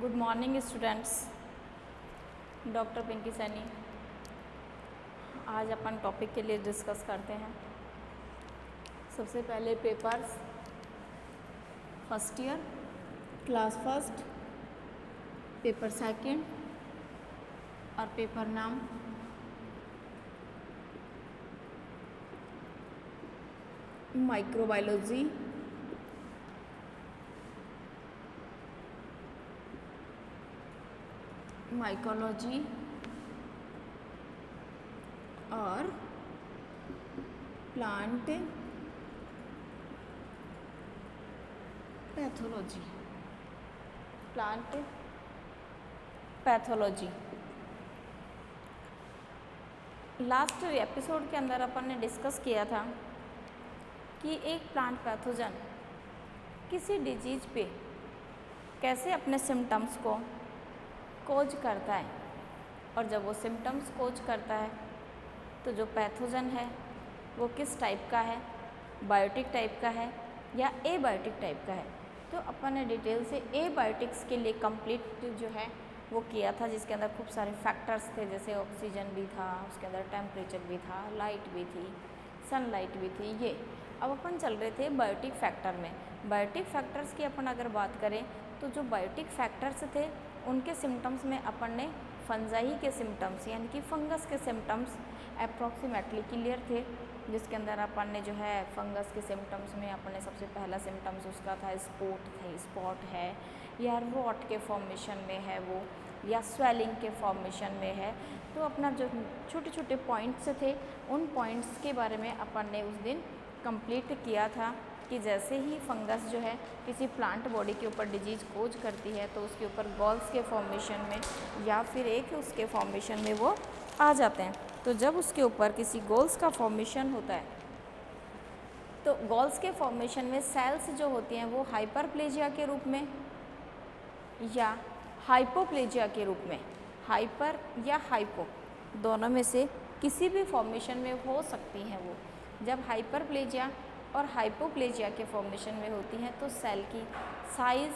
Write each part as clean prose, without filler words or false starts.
Good morning students. Doctor Pinky Saini. आज अपन topic के लिए डिस्कस करते हैं। सबसे पहले papers first year, class first, paper second और पेपर नाम। माइक्रोबायोलॉजी, माइकोलॉजी और plant pathology. Plant pathology last episode के अंदर अपन ने डिस्कस किया था कि एक प्लांट पैथोजन किसी डिजीज पे कैसे अपने सिम्टम्स को कोज करता है, और जब वो सिम्टम्स कोज करता है तो जो पैथोजन है वो किस टाइप का है, बायोटिक टाइप का है या एबायोटिक टाइप का है। तो अपन ने डिटेल से एबायोटिक्स के लिए कंप्लीट जो है वो किया था, जिसके अंदर खूब सारे फैक्टर्स थे, जैसे ऑक्सीजन भी था, उसके अंदर टेम्परेचर भी था, लाइट भी थी, सनलाइट भी थी। ये अब अपन चल रहे थे बायोटिक फैक्टर में। बायोटिक फैक्टर्स की अपन अगर बात करें तो जो बायोटिक फैक्टर्स थे उनके सिम्टम्स में अपन ने फंजाई के सिम्टम्स यानी कि फंगस के सिम्टम्स अप्रॉक्सीमेटली क्लियर थे, जिसके अंदर अपन ने जो है फंगस के सिम्टम्स में अपन ने सबसे पहला सिम्टम्स उसका था स्पॉट है या रॉट के फॉर्मेशन में है वो, या स्वेलिंग के फॉर्मेशन में है। तो अपना जो छोटे छोटे पॉइंट्स थे उन पॉइंट्स के बारे में अपन ने उस दिन कंप्लीट किया था कि जैसे ही फंगस जो है किसी प्लांट बॉडी के ऊपर डिजीज कोज करती है तो उसके ऊपर गॉल्स के फॉर्मेशन में या फिर एक उसके फॉर्मेशन में वो आ जाते हैं। तो जब उसके ऊपर किसी गॉल्स का फॉर्मेशन होता है तो गॉल्स के फॉर्मेशन में सेल्स जो होती हैं वो हाइपरप्लेजिया के रूप में या हाइपोप्लेजिया के रूप में, हाइपर या हाइपो दोनों में से किसी भी फॉर्मेशन में हो सकती हैं। वो जब हाइपरप्लेजिया और हाइपोप्लेजिया के फॉर्मेशन में होती हैं तो सेल की साइज़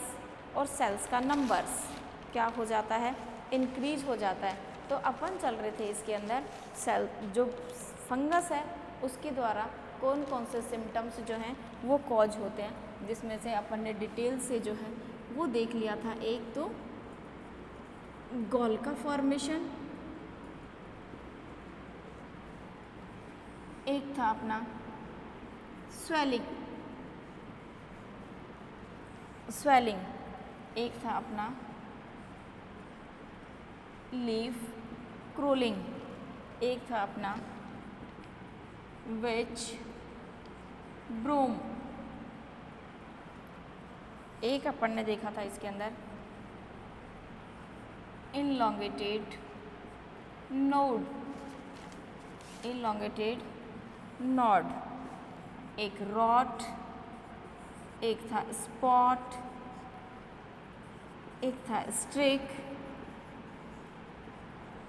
और सेल्स का नंबर्स क्या हो जाता है, इंक्रीज हो जाता है। तो अपन चल रहे थे इसके अंदर सेल जो फंगस है उसके द्वारा कौन कौन से सिम्टम्स जो हैं वो कॉज होते हैं, जिसमें से अपन ने डिटेल से जो है वो देख लिया था। एक तो गॉल का फॉर्मेशन, एक था अपना स्वेलिंग, एक था अपना लीफ क्रोलिंग, एक था अपना वेज ब्रूम, एक अपन ने देखा था इसके अंदर इनलॉन्गेटेड नोड, एक रॉट, एक था स्पॉट, एक था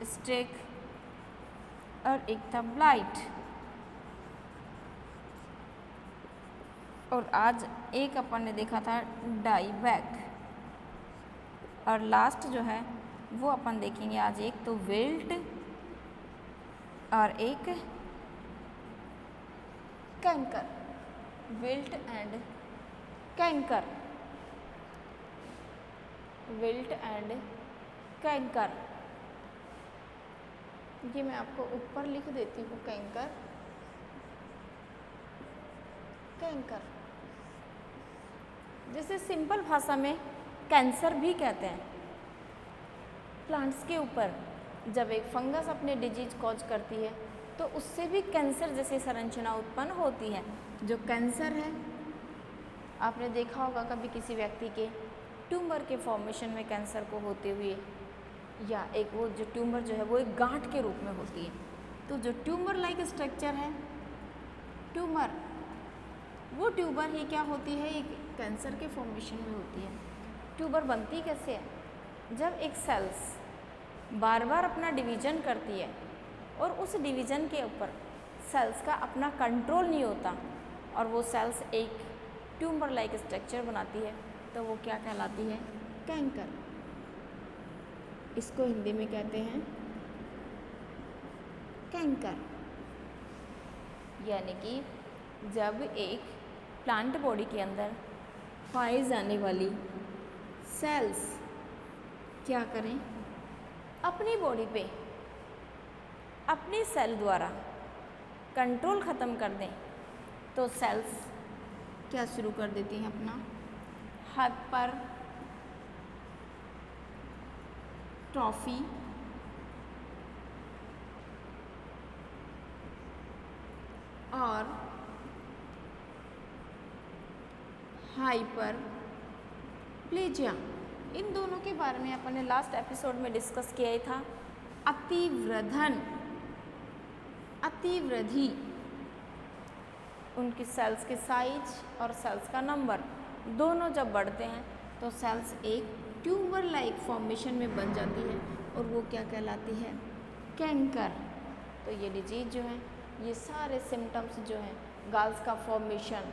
स्ट्रिक और एक था ब्लाइट। और आज एक अपन ने देखा था डाईबैक। और लास्ट जो है वो अपन देखेंगे आज, एक तो विल्ट और एक कैंकर। विल्ट एंड कैंकर, ये मैं आपको ऊपर लिख देती हूँ। कैंकर जैसे सिंपल भाषा में कैंसर भी कहते हैं। प्लांट्स के ऊपर जब एक फंगस अपने डिजीज कॉज करती है तो उससे भी कैंसर जैसी संरचना उत्पन्न होती है। जो कैंसर है आपने देखा होगा कभी किसी व्यक्ति के ट्यूमर के फॉर्मेशन में कैंसर को होते हुए, या एक वो जो ट्यूमर जो है वो एक गांठ के रूप में होती है। तो जो ट्यूमर लाइक स्ट्रक्चर है वो ट्यूबर ही क्या होती है, एक कैंसर के फॉर्मेशन में होती है। ट्यूबर बनती कैसे है, जब एक सेल्स बार बार अपना डिवीजन करती है और उस डिवीजन के ऊपर सेल्स का अपना कंट्रोल नहीं होता और वो सेल्स एक ट्यूमर लाइक स्ट्रक्चर बनाती है, तो वो क्या कहलाती है, कैंकर। इसको हिंदी में कहते हैं कैंकर। यानी कि जब एक प्लांट बॉडी के अंदर पाई जाने वाली सेल्स क्या करें, अपनी बॉडी पे अपनी सेल द्वारा कंट्रोल ख़त्म कर दें, तो सेल्स क्या शुरू कर देती हैं, अपना हाथ पर ट्रॉफी और हाइपर प्लेजिया, इन दोनों के बारे में अपन ने लास्ट एपिसोड में डिस्कस किया ही था। अतिवृद्धन, अतिवृद्धि, उनकी सेल्स के साइज और सेल्स का नंबर दोनों जब बढ़ते हैं तो सेल्स एक ट्यूमर लाइक फॉर्मेशन में बन जाती है और वो क्या कहलाती है, कैंकर। तो ये डिजीज जो है, ये सारे सिम्टम्स जो हैं, गाल्स का फॉर्मेशन,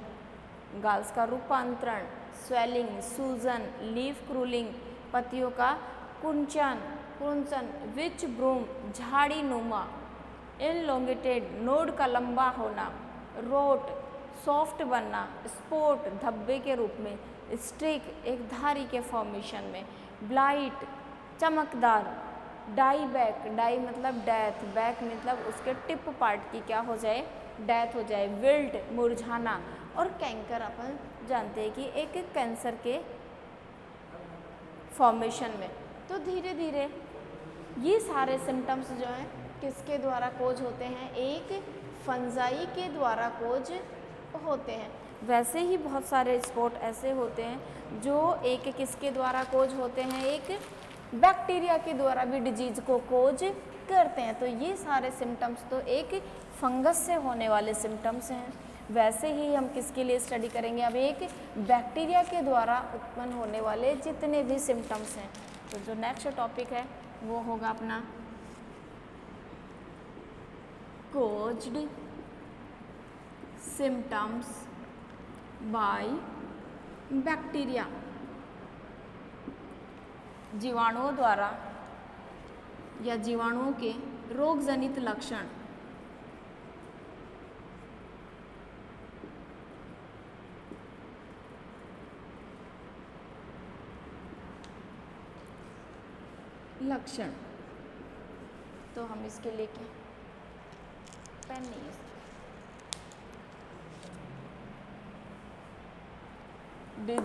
गाल्स का रूपांतरण, स्वेलिंग, सूजन, लीफ क्रूलिंग, पत्तियों का कुंचन, विच ब्रूम, झाड़ी नुमा, इनलोंगेटेड, नोड का लंबा होना, रोट, सॉफ्ट बनना, स्पॉट, धब्बे के रूप में, स्ट्रिक, एक धारी के फॉर्मेशन में, ब्लाइट, चमकदार, डाई बैक, डाई मतलब डेथ, बैक मतलब उसके टिप पार्ट की क्या हो जाए, डेथ हो जाए, विल्ट, मुरझाना, और कैंकर अपन जानते हैं कि एक कैंसर के फॉर्मेशन में। तो धीरे धीरे ये सारे सिम्टम्स जो हैं किसके द्वारा कोज होते हैं, एक फंजाई के द्वारा कोज होते हैं। वैसे ही बहुत सारे स्पॉट ऐसे होते हैं जो एक किसके द्वारा कोज होते हैं, एक बैक्टीरिया के द्वारा भी डिजीज को कोज करते हैं। तो ये सारे सिम्टम्स तो एक फंगस से होने वाले सिम्टम्स हैं। वैसे ही हम किसके लिए स्टडी करेंगे, अब एक बैक्टीरिया के द्वारा उत्पन्न होने वाले जितने भी सिम्टम्स हैं। तो जो नेक्स्ट टॉपिक है वो होगा अपना कोज्ड सिम्टम्स बाय बैक्टीरिया, जीवाणुओं द्वारा या जीवाणुओं के रोग जनित लक्षण। तो हम इसके लिए क्या, पेन नहीं है।